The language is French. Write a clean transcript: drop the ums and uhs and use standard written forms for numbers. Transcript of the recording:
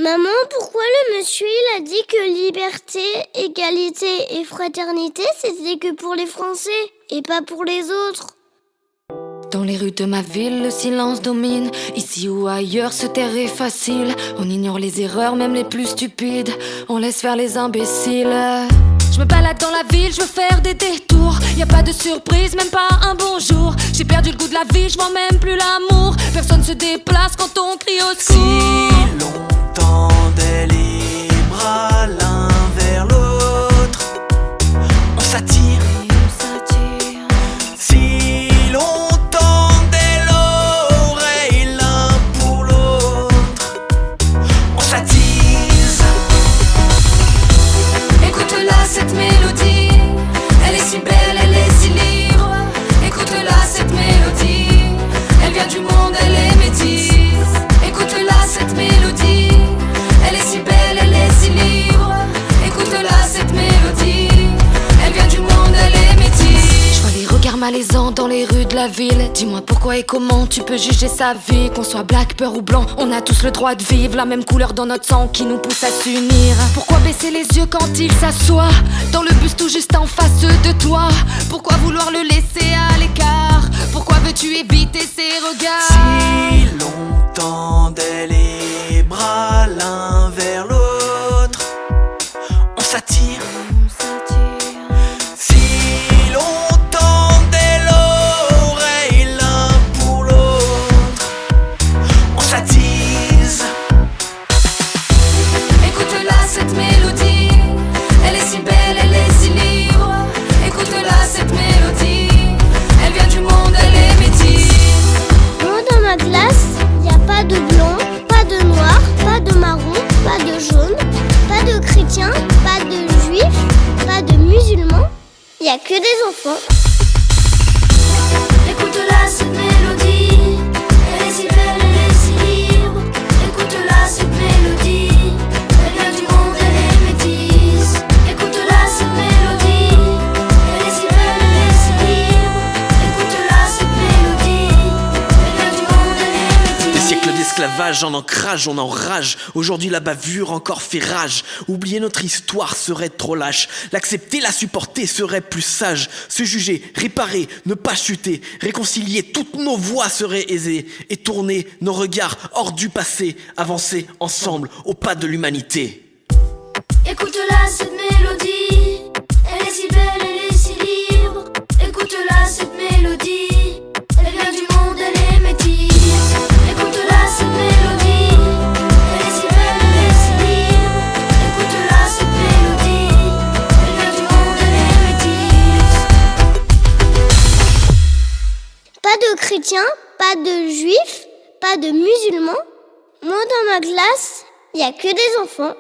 Maman, pourquoi le monsieur il a dit que liberté, égalité et fraternité, c'était que pour les Français et pas pour les autres? Dans les rues de ma ville, le silence domine. Ici ou ailleurs, se taire est facile. On ignore les erreurs, même les plus stupides. On laisse faire les imbéciles. Je me balade dans la ville, je veux faire des détours. Y a pas de surprise, même pas un bonjour. J'ai perdu le goût de la vie, je vois même plus l'amour. Personne se déplace quand on crie au secours. Si l'on tendait les bras l'un vers l'autre, on s'attire. Si l'on tendait l'oreille l'un pour l'autre, on s'attise. Écoute-la cette mélodie, elle est si belle, elle est si libre. Écoute-la cette mélodie, elle vient du monde, elle est métisse. Écoute-la cette mélodie, elle est si belle, elle est si libre. Écoute-la cette mélodie, elle vient du monde, elle est métisse. Je vois les regards malaisants dans les rues de la ville. Dis-moi pourquoi et comment tu peux juger sa vie. Qu'on soit black, peur ou blanc, on a tous le droit de vivre la même couleur dans notre sang qui nous pousse à s'unir. Pourquoi baisser les yeux quand il s'assoit dans le bus tout juste en face de toi? Pourquoi vouloir le laisser à l'écart? Pourquoi veux-tu éviter ses regards? Si l'on tendait les bras l'un vers l'autre, on s'attire. Si l'on tendait l'oreille l'un pour l'autre, on s'attise. Écoute-la cette mélodie, elle est si belle, elle est si libre. Écoute-la cette mélodie, elle vient du monde, elle est métisse. Moi dans ma classe, y a pas de blanc, pas de noir, pas de marron, pas de jaune, pas de chrétien, pas de juif, pas de musulman. Y a que des enfants. Écoute-la cette mélodie, elle est si belle, elle est si libre. Écoute-la cette mélodie, elle vient du monde, elle est métisse. Écoute-la cette mélodie, elle est si belle, elle est si libre. Écoute-la cette mélodie, elle vient du monde, elle est métisse. Des siècles d'esclavage en ancrage, on enrage. Aujourd'hui la bavure encore fait rage. Oublier notre histoire serait trop lâche. L'accepter, la supporter serait plus sage. Se juger, réparer, ne pas chuter. Réconcilier, toutes nos voix seraient aisées. Et tourner nos regards hors du passé. Avancer ensemble au pas de l'humanité. Écoute-la cette mélodie, elle est si belle, elle est si libre. Écoute-la cette mélodie, elle vient du monde, elle est métisse. Écoute-la cette mélodie, elle est si belle, elle est si libre. Écoute-la cette mélodie, elle vient du monde, elle est métisse. Pas de chrétien, pas de juif, pas de musulman. Moi dans ma classe, y a que des enfants.